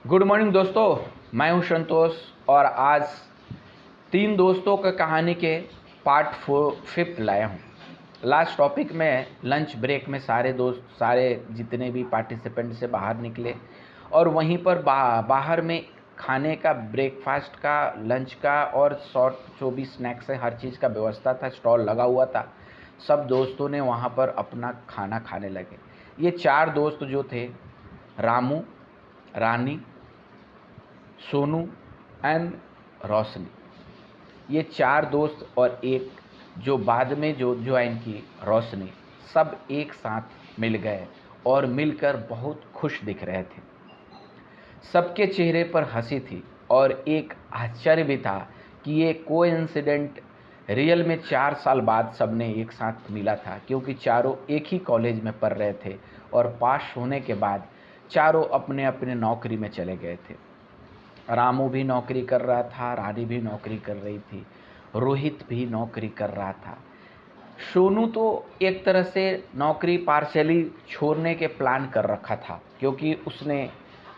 Good morning दोस्तों, मैं हूं संतोष और आज 3 दोस्तों की कहानी के पार्ट 5 लाया हूं। लास्ट टॉपिक में लंच ब्रेक में सारे जितने भी पार्टिसिपेंट से बाहर निकले और वहीं पर बाहर में खाने का, ब्रेकफास्ट का, लंच का और शॉर्ट जो भी स्नैक्स है, हर चीज़ का व्यवस्था था, स्टॉल लगा हुआ था। सब दोस्तों ने वहाँ पर अपना खाना खाने लगे। ये 4 दोस्त जो थे, रामू, रानी, सोनू एंड रोशनी, ये 4 दोस्त और एक जो बाद में जो ज्वाइन की रोशनी, सब एक साथ मिल गए और मिलकर बहुत खुश दिख रहे थे। सबके चेहरे पर हंसी थी और एक आश्चर्य भी था कि ये कोइंसिडेंट रियल में 4 साल बाद सबने एक साथ मिला था, क्योंकि चारों एक ही कॉलेज में पढ़ रहे थे और पास होने के बाद चारों अपने अपने नौकरी में चले गए थे। रामू भी नौकरी कर रहा था, रानी भी नौकरी कर रही थी, रोहित भी नौकरी कर रहा था। सोनू तो एक तरह से नौकरी पार्शियली छोड़ने के प्लान कर रखा था, क्योंकि उसने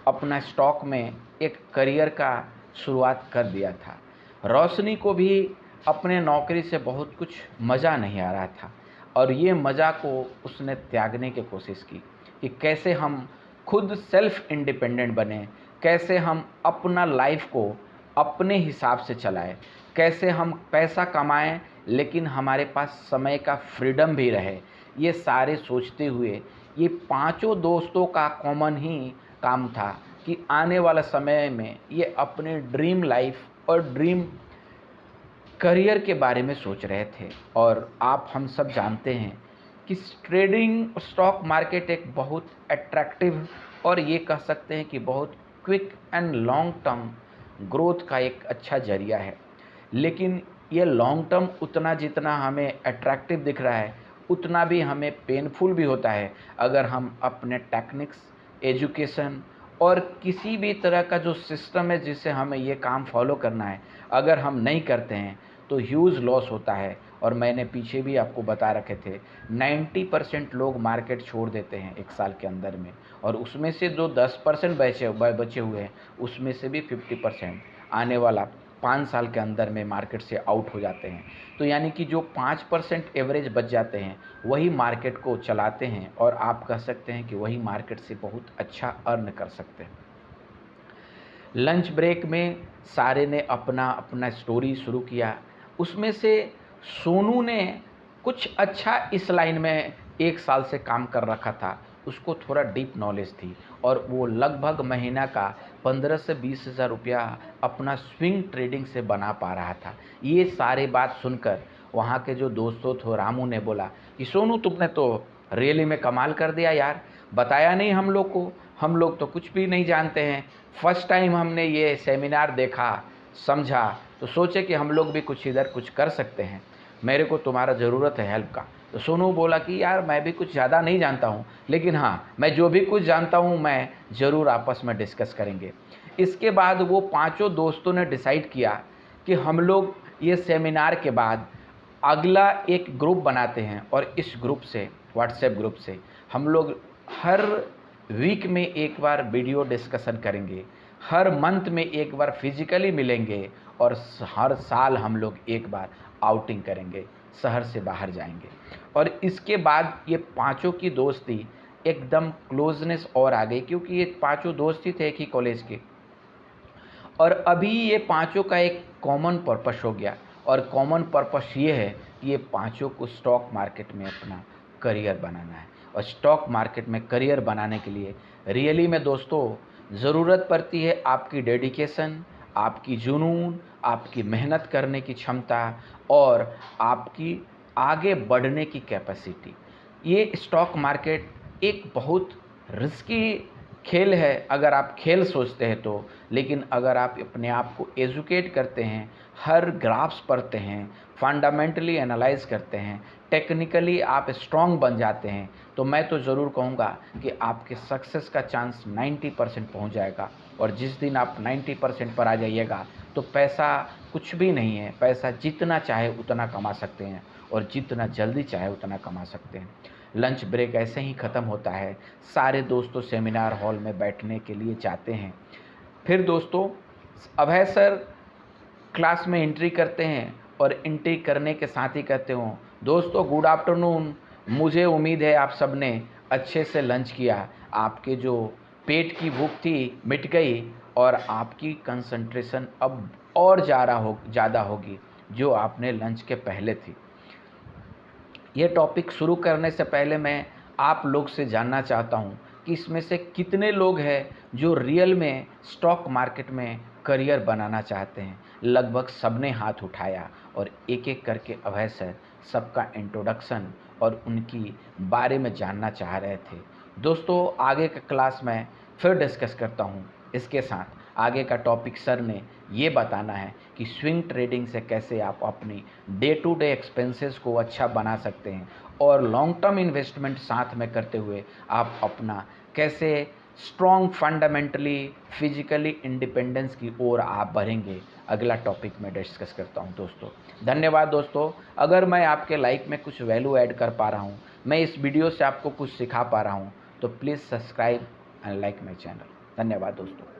अपना स्टॉक में एक करियर का शुरुआत कर दिया था। रोशनी को भी अपने नौकरी से बहुत कुछ मज़ा नहीं आ रहा था और ये मज़ा को उसने त्यागने की कोशिश की कि कैसे हम खुद सेल्फ इंडिपेंडेंट बने, कैसे हम अपना लाइफ को अपने हिसाब से चलाएं, कैसे हम पैसा कमाएं लेकिन हमारे पास समय का फ्रीडम भी रहे। ये सारे सोचते हुए ये पांचों दोस्तों का कॉमन ही काम था कि आने वाला समय में ये अपने ड्रीम लाइफ और ड्रीम करियर के बारे में सोच रहे थे। और आप हम सब जानते हैं कि ट्रेडिंग स्टॉक मार्केट एक बहुत अट्रैक्टिव और ये कह सकते हैं कि बहुत quick and long term growth का एक अच्छा जरिया है। लेकिन ये लॉन्ग टर्म उतना जितना हमें अट्रैक्टिव दिख रहा है, उतना भी हमें पेनफुल भी होता है अगर हम अपने टेक्निक्स, एजुकेशन और किसी भी तरह का जो सिस्टम है जिससे हमें ये काम फॉलो करना है, अगर हम नहीं करते हैं तो ह्यूज लॉस होता है। और मैंने पीछे भी आपको बता रखे थे 90% लोग मार्केट छोड़ देते हैं एक साल के अंदर में, और उसमें से जो 10% बचे हुए हैं उसमें से भी 50% आने वाला 5 साल के अंदर में मार्केट से आउट हो जाते हैं। तो यानी कि जो 5% एवरेज बच जाते हैं वही मार्केट को चलाते हैं और आप कह सकते हैं कि वही मार्केट से बहुत अच्छा अर्न कर सकते हैं। लंच ब्रेक में सारे ने अपना अपना स्टोरी शुरू किया। उसमें से सोनू ने कुछ अच्छा इस लाइन में 1 साल से काम कर रखा था, उसको थोड़ा डीप नॉलेज थी और वो लगभग महीना का 15 से 20 हज़ार रुपया अपना स्विंग ट्रेडिंग से बना पा रहा था। ये सारे बात सुनकर वहाँ के जो दोस्तों थे, रामू ने बोला कि सोनू तुमने तो रियली में कमाल कर दिया यार, बताया नहीं हम लोग को, हम लोग तो कुछ भी नहीं जानते हैं। फर्स्ट टाइम हमने ये सेमिनार देखा, समझा तो सोचे कि हम लोग भी कुछ इधर कुछ कर सकते हैं, मेरे को तुम्हारा ज़रूरत है हेल्प का। तो सोनू बोला कि यार मैं भी कुछ ज़्यादा नहीं जानता हूँ, लेकिन हाँ मैं जो भी कुछ जानता हूँ मैं ज़रूर आपस में डिस्कस करेंगे। इसके बाद वो पांचों दोस्तों ने डिसाइड किया कि हम लोग ये सेमिनार के बाद अगला एक ग्रुप बनाते हैं और इस ग्रुप से, व्हाट्सएप ग्रुप से, हम लोग हर वीक में एक बार वीडियो डिस्कशन करेंगे, हर मंथ में एक बार फिजिकली मिलेंगे और हर साल हम लोग एक बार आउटिंग करेंगे, शहर से बाहर जाएंगे। और इसके बाद ये पांचों की दोस्ती एकदम क्लोजनेस और आ गई, क्योंकि ये पांचों दोस्त ही थे एक ही कॉलेज के। और अभी ये पांचों का एक कॉमन पर्पस हो गया, और कॉमन पर्पस ये है कि ये पांचों को स्टॉक मार्केट में अपना करियर बनाना है। और स्टॉक मार्केट में करियर बनाने के लिए रियली में दोस्तों ज़रूरत पड़ती है आपकी डेडिकेशन, आपकी जुनून, आपकी मेहनत करने की क्षमता और आपकी आगे बढ़ने की कैपेसिटी। ये स्टॉक मार्केट एक बहुत रिस्की खेल है अगर आप खेल सोचते हैं तो, लेकिन अगर आप अपने आप को एजुकेट करते हैं, हर ग्राफ्स पढ़ते हैं, फंडामेंटली एनालाइज करते हैं, टेक्निकली आप स्ट्रॉन्ग बन जाते हैं, तो मैं तो ज़रूर कहूँगा कि आपके सक्सेस का चांस 90% पहुँच जाएगा। और जिस दिन आप 90% पर आ जाइएगा तो पैसा कुछ भी नहीं है, पैसा जितना चाहे उतना कमा सकते हैं और जितना जल्दी चाहे उतना कमा सकते हैं। लंच ब्रेक ऐसे ही ख़त्म होता है, सारे दोस्तों सेमिनार हॉल में बैठने के लिए जाते हैं। फिर दोस्तों अभय सर क्लास में एंट्री करते हैं और एंट्री करने के साथ ही कहते हो दोस्तों गुड आफ्टरनून, मुझे उम्मीद है आप सब ने अच्छे से लंच किया, आपके जो पेट की भूख थी मिट गई और आपकी कंसंट्रेशन अब और ज़्यादा होगी जो आपने लंच के पहले थी। ये टॉपिक शुरू करने से पहले मैं आप लोग से जानना चाहता हूँ कि इसमें से कितने लोग हैं जो रियल में स्टॉक मार्केट में करियर बनाना चाहते हैं। लगभग सबने हाथ उठाया और एक एक करके अभय सर सबका इंट्रोडक्शन और उनकी बारे में जानना चाह रहे थे। दोस्तों आगे का क्लास में फिर डिस्कस करता हूँ। इसके साथ आगे का टॉपिक सर ने ये बताना है कि स्विंग ट्रेडिंग से कैसे आप अपनी डे टू डे एक्सपेंसेस को अच्छा बना सकते हैं और लॉन्ग टर्म इन्वेस्टमेंट साथ में करते हुए आप अपना कैसे स्ट्रॉन्ग फंडामेंटली फिजिकली इंडिपेंडेंस की ओर आप बढ़ेंगे। अगला टॉपिक में डिस्कस करता हूं दोस्तों। धन्यवाद दोस्तों। अगर मैं आपके लाइफ में कुछ वैल्यू ऐड कर पा रहा हूं, मैं इस वीडियो से आपको कुछ सिखा पा रहा हूं, तो please subscribe and like my channel. धन्यवाद दोस्तों।